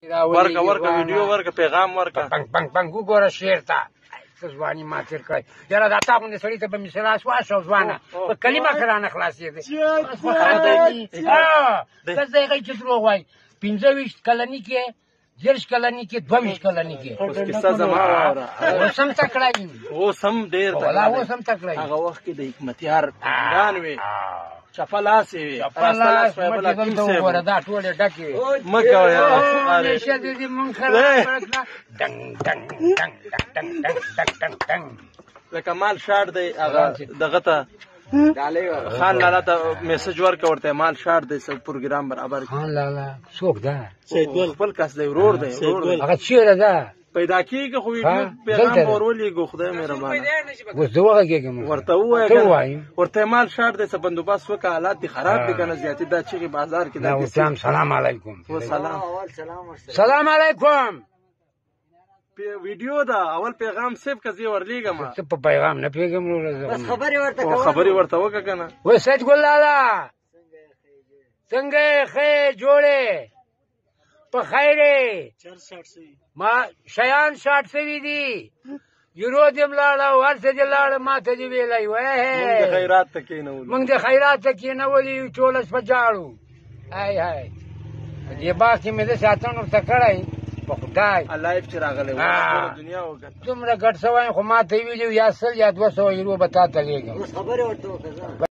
ورکه ویډیو ورکه پیغام ورکه پنګ وګوره شعر ته ته ځواني ما تېر کړی یاره دا تا غوندې سړي ته به مې سلاس واچو ځوانه په کلمه ښه رانه خلاصېدې لس دقیقې چې دروغ وایي 25 کلني کې 30 کلني کې 22 کلني کې اوس کیسه زما واوره اوس هم تکړه یې اوس هم ډېر ولا اوس هم تکړه یې هغه وخت کې د حکمتیار ګان وې چپه لاس یې لاس مټې دلته وګوره دا ټولې ډکې وې مه کوه یاره همیشه دې مونږ خراب کړه ډنګ ډنګ ډنګ ډنګ ډنګ ډنګ ډنګ ډنګ لکه مال شاټ دی هغه دغه ته خان لالا ته میسج ورکړه ورته مال شاټ دی سب پروګرام برابر خان لالا څوک ده خپل کس دی ورور دی هغه چیرې ده پیدا کېږي خو ویډیو پیغام پر ولېږو خدای مهربانه اوس زه وغږېږم ورته ووایه ورته مال شاټ دی څه بندوبست وکړه حالات دي خراب دي که نه زیاتې دا چغې بازار کې اسلام سلام علیکم سلام علیکم ویډیو دا اول پیغام سیف که زه ورلیږم ته په پیغام نه پوهېږم خبرې ورته وکړه که نه و سید ګل لالا څنګه یې ښې جوړې په خیر ما شیان شاټ سوي دي یورو دې ملاړه او هر څه دې لاړه ما ته دې ویلی مونږ د خیرات ته کېنولو مونږ د خیرات ته کېنولي ټوله شپه جاړو هی هی په دې باغ کې مې د ساتن ورته کړی په خدای لایف چې راغلی و دنیا وکړه دومره ګډ سوی خو ما ته یې ویلي یا 100 یا 200 یورو به تا ته لېږم